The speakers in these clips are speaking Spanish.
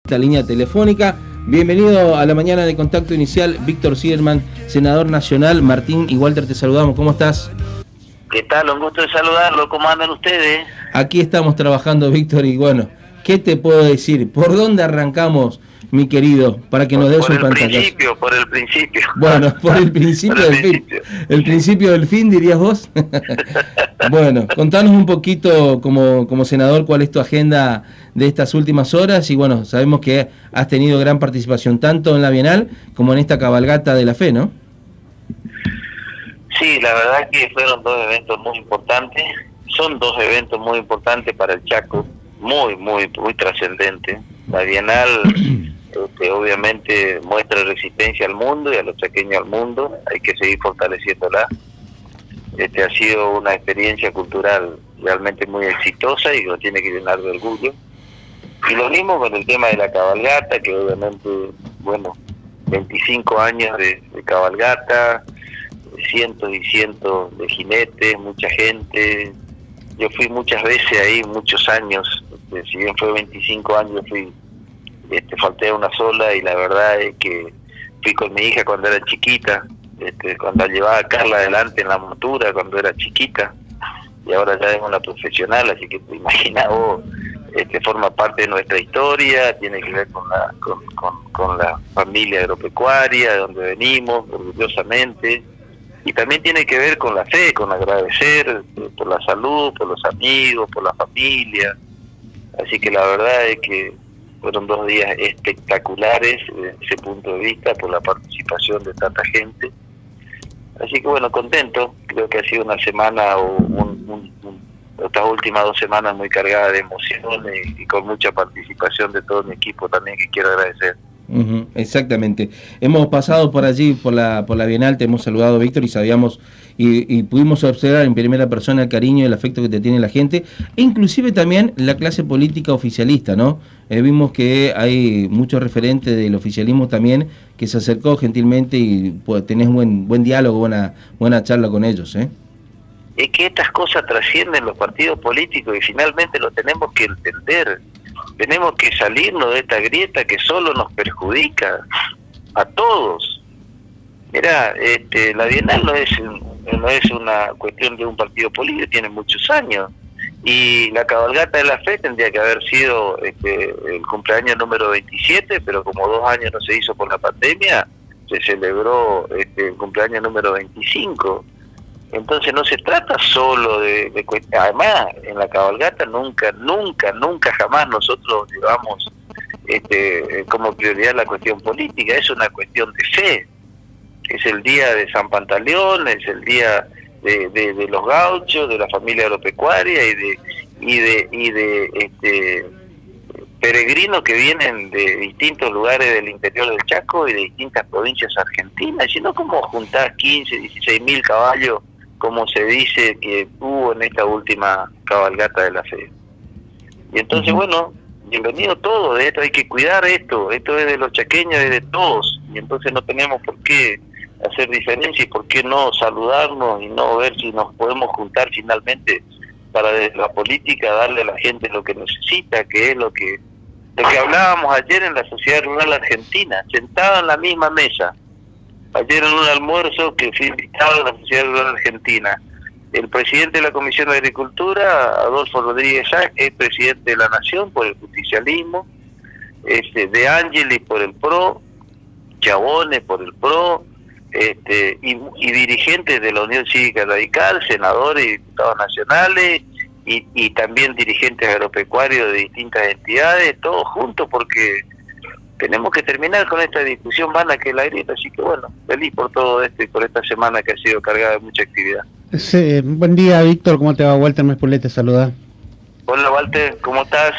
esta línea telefónica. Bienvenido a la mañana de Contacto Inicial, Víctor Siderman, senador nacional. Martín y Walter, te saludamos. ¿Cómo estás? ¿Qué tal? Un gusto de saludarlo. ¿Cómo andan ustedes? Aquí estamos trabajando, Víctor, y bueno, ¿qué te puedo decir? ¿Por dónde arrancamos, mi querido? Para que nos des un pantallazo. Por el principio. Bueno, por el principio del fin. El principio del fin, dirías vos. Bueno, contanos un poquito como senador cuál es tu agenda de estas últimas horas y bueno, sabemos que has tenido gran participación tanto en la Bienal como en esta cabalgata de la fe, ¿no? Sí, la verdad que fueron dos eventos muy importantes. Son dos eventos muy importantes para el Chaco, muy trascendentes. La Bienal obviamente muestra resistencia al mundo y a los chaqueños al mundo. Hay que seguir fortaleciéndola. Ha sido una experiencia cultural realmente muy exitosa y lo tiene que llenar de orgullo. Y lo mismo con el tema de la cabalgata, que obviamente, bueno, 25 años de cabalgata, cientos y cientos de jinetes, mucha gente. Yo fui muchas veces ahí, muchos años, si bien fue 25 años, falté a una sola y la verdad es que fui con mi hija cuando era chiquita, cuando llevaba a Carla adelante en la montura, cuando era chiquita, y ahora ya es una profesional, así que te imaginas vos, forma parte de nuestra historia, tiene que ver con la familia agropecuaria, de donde venimos, orgullosamente, y también tiene que ver con la fe, con agradecer por la salud, por los amigos, por la familia. Así que la verdad es que fueron 2 días espectaculares desde ese punto de vista, por la participación de tanta gente. Así que bueno, contento. Creo que ha sido una semana estas últimas 2 semanas muy cargadas de emociones y con mucha participación de todo mi equipo también, que quiero agradecer. Exactamente. Hemos pasado por allí, por la Bienal, te hemos saludado, Víctor, y sabíamos y pudimos observar en primera persona el cariño y el afecto que te tiene la gente, e inclusive también la clase política oficialista, ¿no? Vimos que hay muchos referentes del oficialismo también que se acercó gentilmente y pues, tenés buen diálogo, buena charla con ellos, ¿eh? Es que estas cosas trascienden los partidos políticos y finalmente lo tenemos que entender. Tenemos que salirnos de esta grieta que solo nos perjudica a todos. Mirá, la Bienal no es una cuestión de un partido político, tiene muchos años. Y la cabalgata de la fe tendría que haber sido el cumpleaños número 27, pero como 2 años no se hizo por la pandemia, se celebró el cumpleaños número 25. Entonces no se trata solo de además en la cabalgata nunca jamás nosotros llevamos como prioridad la cuestión política, es una cuestión de fe. Es el día de San Pantaleón, es el día de los gauchos, de la familia agropecuaria y de peregrinos que vienen de distintos lugares del interior del Chaco y de distintas provincias argentinas, sino como juntar 15, 16 mil caballos, como se dice que hubo en esta última cabalgata de la fe. Y entonces, bueno, bienvenido todo, de esto hay que cuidar esto es de los chaqueños, es de todos, y entonces no tenemos por qué hacer diferencia y por qué no saludarnos y no ver si nos podemos juntar finalmente para desde la política darle a la gente lo que necesita, que es lo que hablábamos ayer en la Sociedad Rural Argentina, sentado en la misma mesa. Ayer en un almuerzo que fui invitado a la Sociedad Rural Argentina, el presidente de la Comisión de Agricultura, Adolfo Rodríguez Sack, es presidente de la Nación por el justicialismo, De Angeli por el PRO, Chabones por el PRO, y dirigentes de la Unión Cívica Radical, senadores y diputados nacionales, y también dirigentes agropecuarios de distintas entidades, todos juntos porque tenemos que terminar con esta discusión vana que es la grieta. Así que bueno, feliz por todo esto y por esta semana que ha sido cargada de mucha actividad. Sí, buen día, Víctor, ¿cómo te va? Walter Mespulet te saluda. Hola Walter, ¿cómo estás?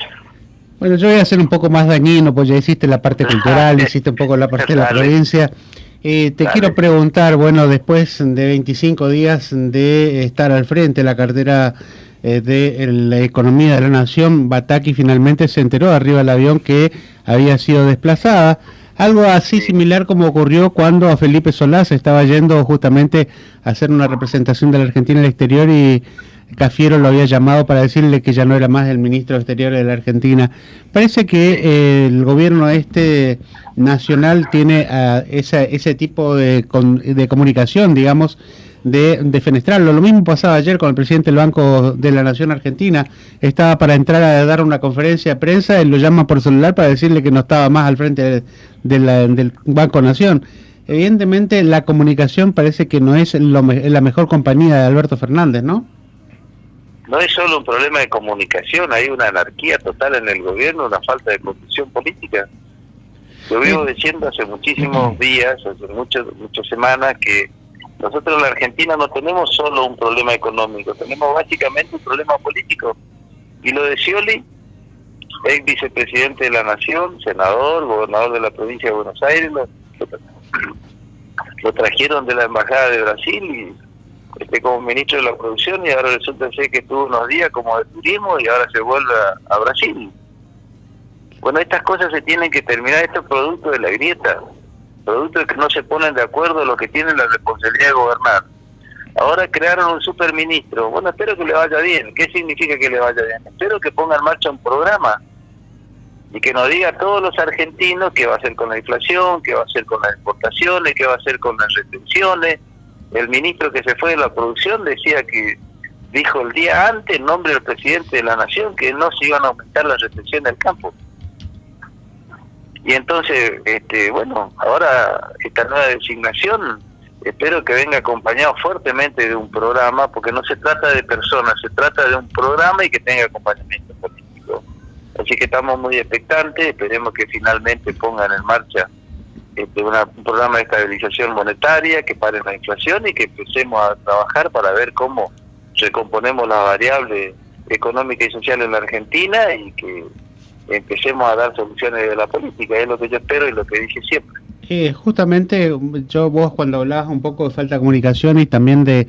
Bueno, yo voy a ser un poco más dañino, pues ya hiciste la parte cultural, hiciste un poco la parte de la provincia. Quiero preguntar, bueno, después de 25 días de estar al frente de la cartera de la economía de la nación, Bataki finalmente se enteró arriba del avión que había sido desplazada. Algo así similar como ocurrió cuando a Felipe Solá se estaba yendo justamente a hacer una representación de la Argentina al exterior y Cafiero lo había llamado para decirle que ya no era más el ministro de Exteriores de la Argentina. Parece que el gobierno nacional tiene ese tipo de comunicación, digamos, de fenestrarlo. Lo mismo pasaba ayer con el presidente del Banco de la Nación Argentina. Estaba para entrar a dar una conferencia de prensa, él lo llama por celular para decirle que no estaba más al frente del Banco Nación. Evidentemente la comunicación parece que no es la mejor compañía de Alberto Fernández, ¿no? No es solo un problema de comunicación, hay una anarquía total en el gobierno, una falta de conducción política. Yo vivo diciendo hace muchísimos días, hace muchas semanas, que nosotros en la Argentina no tenemos solo un problema económico, tenemos básicamente un problema político. Y lo de Scioli, ex vicepresidente de la Nación, senador, gobernador de la provincia de Buenos Aires, lo trajeron de la Embajada de Brasil y como ministro de la producción, y ahora resulta ser que estuvo unos días como de turismo y ahora se vuelve a Brasil. Bueno, estas cosas se tienen que terminar. Esto es producto de la grieta, producto de que no se ponen de acuerdo los que tienen la responsabilidad de gobernar. Ahora crearon un superministro. Bueno, espero que le vaya bien. ¿Qué significa que le vaya bien? Espero que ponga en marcha un programa y que nos diga a todos los argentinos qué va a hacer con la inflación, qué va a hacer con las exportaciones, qué va a hacer con las retenciones. El ministro que se fue de la producción dijo el día antes, en nombre del presidente de la Nación, que no se iban a aumentar las retenciones del campo. Y entonces, bueno, ahora esta nueva designación, espero que venga acompañado fuertemente de un programa, porque no se trata de personas, se trata de un programa y que tenga acompañamiento político. Así que estamos muy expectantes, esperemos que finalmente pongan en marcha un programa de estabilización monetaria, que pare la inflación y que empecemos a trabajar para ver cómo recomponemos las variables económicas y sociales en la Argentina y que empecemos a dar soluciones de la política. Es lo que yo espero y lo que dije siempre. Justamente vos cuando hablabas un poco de falta de comunicación y también de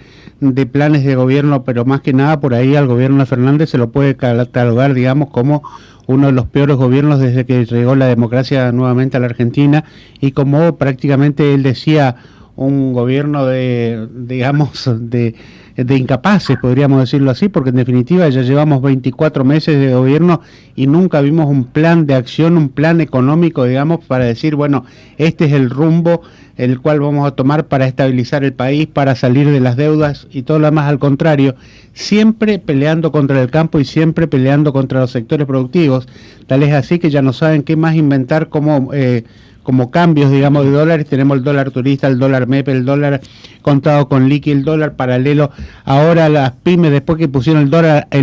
planes de gobierno, pero más que nada por ahí al gobierno de Fernández se lo puede catalogar, digamos, como uno de los peores gobiernos desde que llegó la democracia nuevamente a la Argentina, y como prácticamente él decía, un gobierno de incapaces, podríamos decirlo así, porque en definitiva ya llevamos 24 meses de gobierno y nunca vimos un plan de acción, un plan económico, digamos, para decir, bueno, este es el rumbo el cual vamos a tomar para estabilizar el país, para salir de las deudas y todo lo demás. Al contrario, siempre peleando contra el campo y siempre peleando contra los sectores productivos. Tal es así que ya no saben qué más inventar como cambios, digamos, de dólares. Tenemos el dólar turista, el dólar MEP, el dólar contado con liqui, el dólar paralelo. Ahora las pymes, después que pusieron el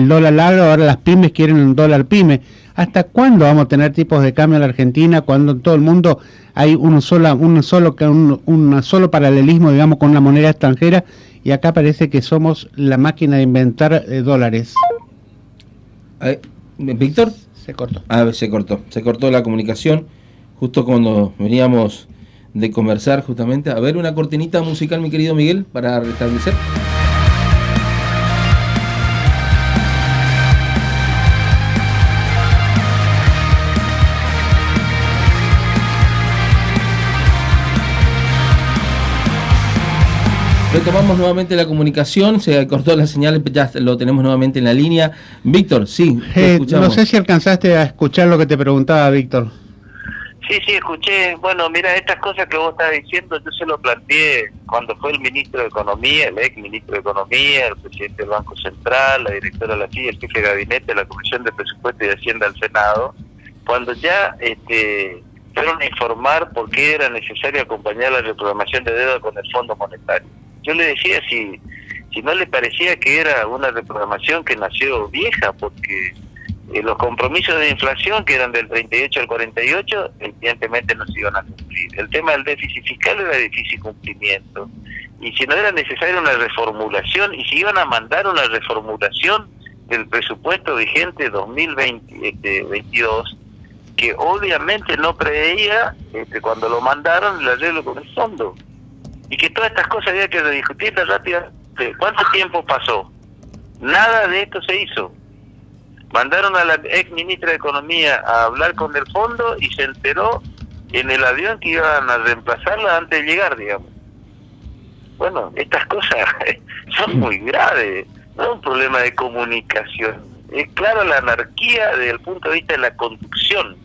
dólar largo, ahora las pymes quieren un dólar pyme. ¿Hasta cuándo vamos a tener tipos de cambio en la Argentina cuando en todo el mundo hay un solo paralelismo, digamos, con una moneda extranjera, y acá parece que somos la máquina de inventar dólares? ¿Víctor? Se cortó. Se cortó la comunicación justo cuando veníamos de conversar justamente. A ver, una cortinita musical, mi querido Miguel, para restablecer. Retomamos nuevamente la comunicación, se cortó la señal, ya lo tenemos nuevamente en la línea. Víctor, sí, te escuchamos. No sé si alcanzaste a escuchar lo que te preguntaba, Víctor. Sí, escuché. Bueno, mira, estas cosas que vos estás diciendo, yo se lo planteé cuando fue el ministro de Economía, el ex ministro de Economía, el presidente del Banco Central, la directora de la FIA, el jefe de gabinete de la Comisión de Presupuesto y de Hacienda del Senado, cuando ya fueron a informar por qué era necesario acompañar la reprogramación de deuda con el Fondo Monetario. Yo le decía si no le parecía que era una reprogramación que nació vieja, porque los compromisos de inflación, que eran del 38 al 48, evidentemente no se iban a cumplir. El tema del déficit fiscal era de difícil cumplimiento. Y si no era necesaria una reformulación, y si iban a mandar una reformulación del presupuesto vigente 2022, que obviamente no preveía, cuando lo mandaron, el arreglo con el fondo. Y que todas estas cosas había que rediscutirlas rápidamente. ¿Cuánto tiempo pasó? Nada de esto se hizo. Mandaron a la ex ministra de Economía a hablar con el fondo y se enteró en el avión que iban a reemplazarla antes de llegar, digamos. Bueno, estas cosas son muy graves. no es un problema de comunicación, es claro la anarquía desde el punto de vista de la conducción.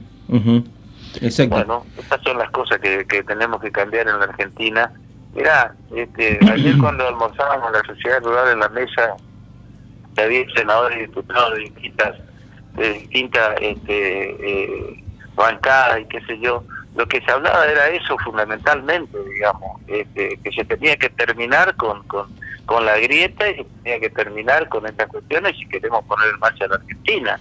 Exacto. Bueno, estas son las cosas que tenemos que cambiar en la Argentina. Mirá, ayer cuando almorzábamos en la sociedad rural en la mesa, había senadores y diputados de distintas bancadas y qué sé yo, lo que se hablaba era eso fundamentalmente, digamos, que se tenía que terminar con la grieta y se tenía que terminar con estas cuestiones si queremos poner en marcha la Argentina.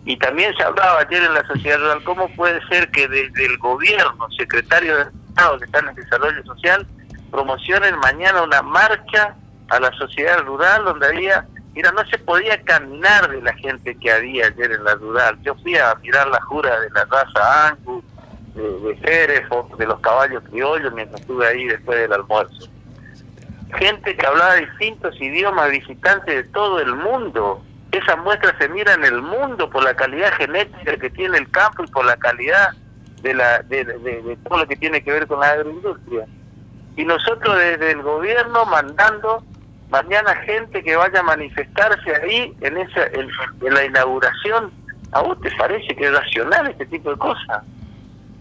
Y también se hablaba ayer en la sociedad rural, ¿cómo puede ser que desde el gobierno, secretarios de Estado que están en desarrollo social, promocionen mañana una marcha a la sociedad rural donde había, mira, no se podía caminar de la gente que había ayer en la rural? Yo fui a mirar la jura de la raza Angus, de Hereford, de los caballos criollos, mientras estuve ahí después del almuerzo. Gente que hablaba distintos idiomas, visitantes de todo el mundo. Esa muestra se mira en el mundo por la calidad genética que tiene el campo y por la calidad de todo lo que tiene que ver con la agroindustria. Y nosotros desde el gobierno mandando mañana gente que vaya a manifestarse ahí en la inauguración. ¿A vos te parece que es racional este tipo de cosas?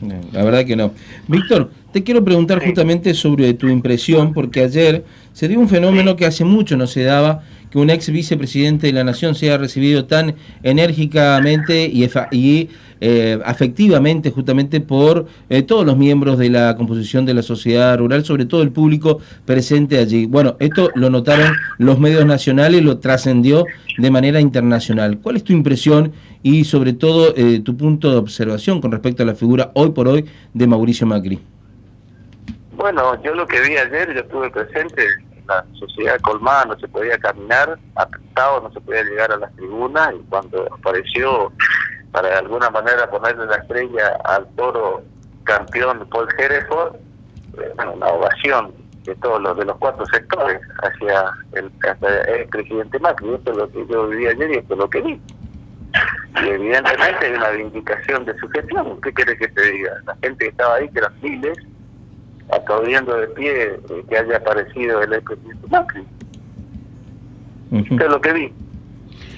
No, la verdad que no. Víctor, te quiero preguntar justamente sobre tu impresión, porque ayer se dio un fenómeno que hace mucho no se daba, que un ex vicepresidente de la Nación sea recibido tan enérgicamente y afectivamente justamente por todos los miembros de la composición de la sociedad rural, sobre todo el público presente allí. Bueno, esto lo notaron los medios nacionales, lo trascendió de manera internacional. ¿Cuál es tu impresión y sobre todo tu punto de observación con respecto a la figura hoy por hoy de Mauricio Macri? Bueno, yo lo que vi ayer, yo estuve presente, la sociedad colmada, no se podía caminar, apretado, no se podía llegar a las tribunas, y cuando apareció para de alguna manera ponerle la estrella al toro campeón Paul Hereford, bueno, una ovación de todos de los cuatro sectores hacia el presidente Macri. Esto es lo que yo viví ayer y esto es lo que vi. Y evidentemente hay una vindicación de su gestión. ¿Qué querés que te diga? La gente que estaba ahí, que eran miles, aplaudiendo de pie que haya aparecido el expresidente Macri. Esto es lo que vi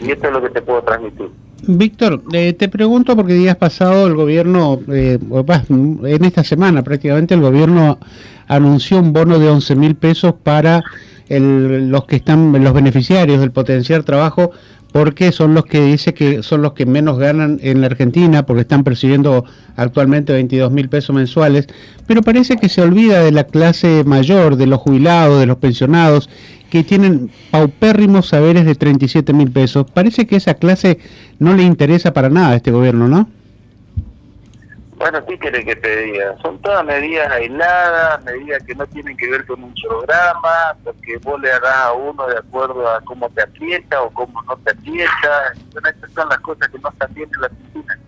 y esto es lo que te puedo transmitir. Víctor, te pregunto porque días pasado el gobierno, en esta semana prácticamente el gobierno anunció un bono de 11.000 pesos para los beneficiarios del potenciar trabajo, porque son los que dice que son los que menos ganan en la Argentina, porque están percibiendo actualmente 22.000 pesos mensuales, pero parece que se olvida de la clase mayor, de los jubilados, de los pensionados, que tienen paupérrimos saberes de 37.000 pesos. Parece que esa clase no le interesa para nada a este gobierno, ¿no? Bueno, ¿qué querés que te diga? Son todas medidas aisladas, medidas que no tienen que ver con un programa, porque vos le harás a uno de acuerdo a cómo te aprieta o cómo no te aprieta. Bueno, estas son las cosas que no están bien en la Argentina.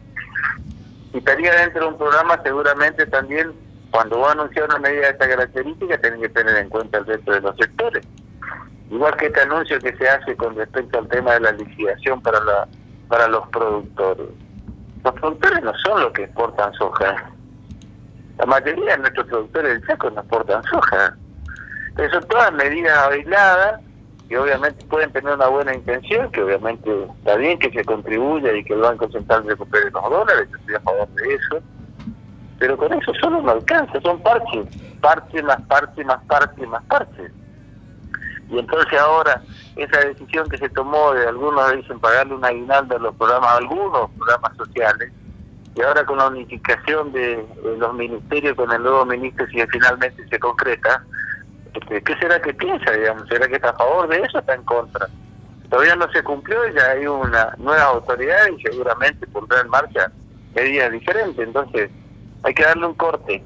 Si estaría dentro de un programa, seguramente también, cuando vos anunciás una medida de esta característica, tenés que tener en cuenta el resto de los sectores. Igual que este anuncio que se hace con respecto al tema de la liquidación para los productores. Los productores no son los que exportan soja. La mayoría de nuestros productores del Chaco no exportan soja. Entonces son todas medidas aisladas que obviamente pueden tener una buena intención, que obviamente está bien que se contribuya y que el Banco Central recupere los dólares, yo estoy a favor de eso. Pero con eso solo no alcanza, son parches. Parche más parche más parche más parche. Y entonces ahora esa decisión que se tomó de algunos dicen pagarle un aguinaldo a los programas, a algunos programas sociales, y ahora con la unificación de los ministerios con el nuevo ministro, si finalmente se concreta, ¿qué será que piensa, digamos? ¿Será que está a favor de eso o está en contra? Todavía no se cumplió, ya hay una nueva autoridad y seguramente pondrá en marcha medidas diferentes, entonces hay que darle un corte.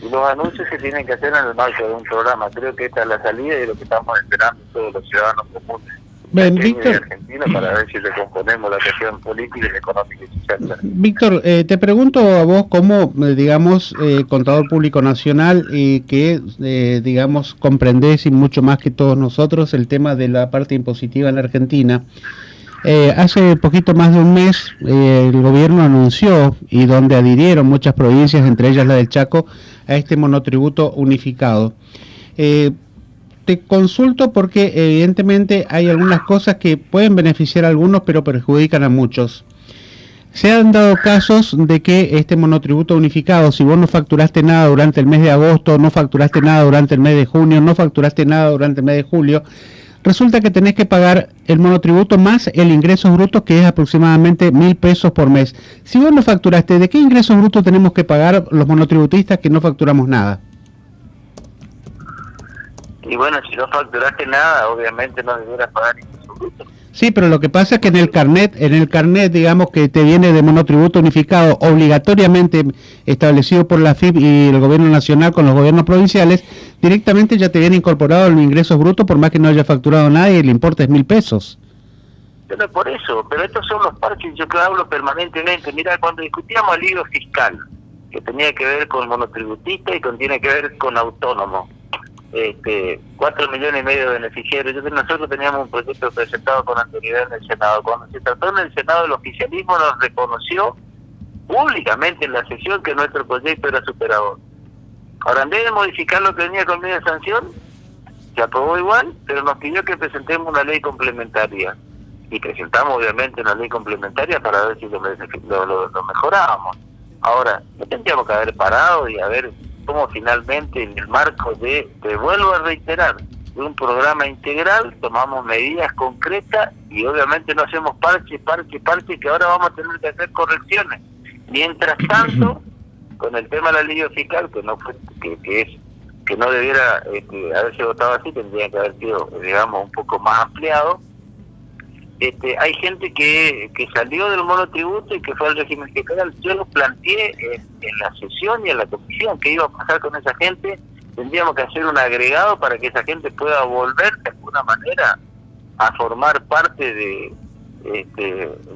Y los anuncios se tienen que hacer en el marco de un programa. Creo que esta es la salida y lo que estamos esperando todos los ciudadanos comunes de Argentina para ver si recomponemos la cuestión política, económica y social. Víctor, te pregunto a vos como, digamos, contador público nacional y que, digamos, comprendés y mucho más que todos nosotros el tema de la parte impositiva en la Argentina. Hace poquito más de un mes el gobierno anunció, y donde adhirieron muchas provincias, entre ellas la del Chaco, a este monotributo unificado. te consulto porque evidentemente hay algunas cosas que pueden beneficiar a algunos pero perjudican a muchos. Se han dado casos de que este monotributo unificado, si vos no facturaste nada durante el mes de agosto, no facturaste nada durante el mes de junio, no facturaste nada durante el mes de julio, resulta que tenés que pagar el monotributo más el ingresos brutos, que es aproximadamente 1.000 pesos por mes. Si vos no facturaste, ¿de qué ingresos brutos tenemos que pagar los monotributistas que no facturamos nada? Y bueno, si no facturaste nada, obviamente no deberás pagar ingresos brutos. Sí, pero lo que pasa es que en el carnet, digamos que te viene de monotributo unificado obligatoriamente establecido por la AFIP y el gobierno nacional con los gobiernos provinciales, directamente ya te viene incorporado los ingresos brutos por más que no haya facturado nada y el importe es 1.000 pesos. Pero por eso, pero estos son los parches, yo que hablo permanentemente. Mira, cuando discutíamos el libro fiscal, que tenía que ver con monotributista y tiene que ver con autónomo, 4,5 millones de beneficiarios. Nosotros teníamos un proyecto presentado con anterioridad en el Senado. Cuando se trató en el Senado, el oficialismo nos reconoció públicamente en la sesión que nuestro proyecto era superador. Ahora, en vez de modificar lo que venía con media sanción, se aprobó igual, pero nos pidió que presentemos una ley complementaria. Y presentamos obviamente una ley complementaria para ver si lo mejorábamos. Ahora, no tendríamos que haber parado y haber cómo finalmente en el marco te vuelvo a reiterar, de un programa integral tomamos medidas concretas y obviamente no hacemos parche, que ahora vamos a tener que hacer correcciones. Mientras tanto, con el tema de la ley fiscal, que no fue, que no debiera haberse votado así, tendría que haber sido, digamos, un poco más ampliado. Hay gente que salió del monotributo y que fue al régimen fiscal. Yo lo planteé en la sesión y en la comisión, ¿qué iba a pasar con esa gente? Tendríamos que hacer un agregado para que esa gente pueda volver de alguna manera a formar parte de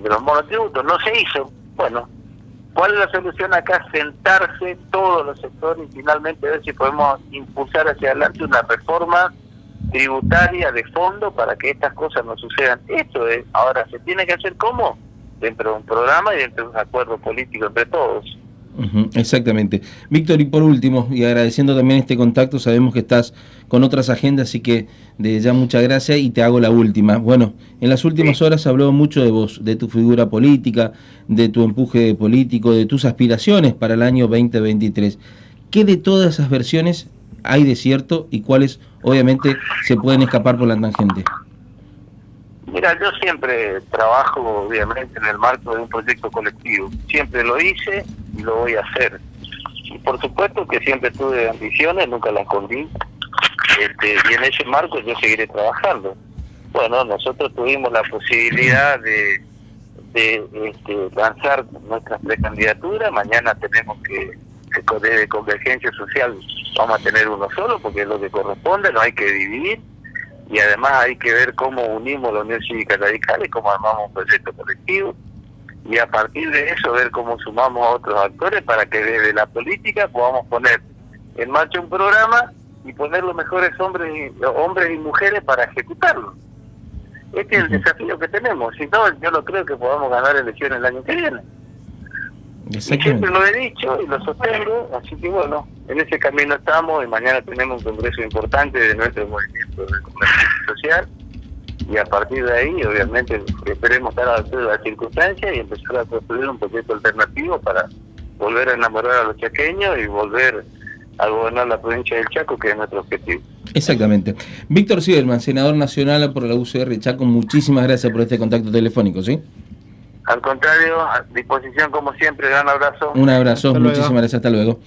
los monotributos. No se hizo. Bueno, ¿cuál es la solución acá? Sentarse todos los sectores y finalmente ver si podemos impulsar hacia adelante una reforma tributaria de fondo para que estas cosas no sucedan. Esto es, ahora se tiene que hacer ¿cómo? Dentro de un programa y dentro de un acuerdo político entre todos. Exactamente. Víctor, y por último, y agradeciendo también este contacto, sabemos que estás con otras agendas, así que de ya muchas gracias y te hago la última. Bueno, en las últimas horas se habló mucho de vos, de tu figura política, de tu empuje político, de tus aspiraciones para el año 2023. ¿Qué de todas esas versiones hay de cierto y cuáles obviamente se pueden escapar por la tangente? Mira, yo siempre trabajo obviamente en el marco de un proyecto colectivo. Siempre lo hice y lo voy a hacer. Y por supuesto que siempre tuve ambiciones, nunca las escondí. Y en ese marco yo seguiré trabajando. Bueno, nosotros tuvimos la posibilidad de lanzar nuestras precandidaturas. Mañana tenemos que de Convergencia Social vamos a tener uno solo porque es lo que corresponde, no hay que dividir y además hay que ver cómo unimos la Unión Cívica Radical y cómo armamos un proyecto colectivo y a partir de eso ver cómo sumamos a otros actores para que desde la política podamos poner en marcha un programa y poner los mejores hombres y mujeres para ejecutarlo. Este es el desafío que tenemos, si no yo no creo que podamos ganar elecciones el año que viene. Y siempre lo he dicho y lo sostengo, así que bueno, en ese camino estamos y mañana tenemos un congreso importante de nuestro movimiento de Convergencia Social y a partir de ahí obviamente esperemos estar a la altura de las circunstancias y empezar a construir un proyecto alternativo para volver a enamorar a los chaqueños y volver a gobernar la provincia del Chaco, que es nuestro objetivo. Exactamente. Víctor Sidelman, senador nacional por la UCR Chaco, muchísimas gracias por este contacto telefónico, ¿sí? Al contrario, a disposición como siempre, gran abrazo. Un abrazo, muchísimas gracias, hasta luego.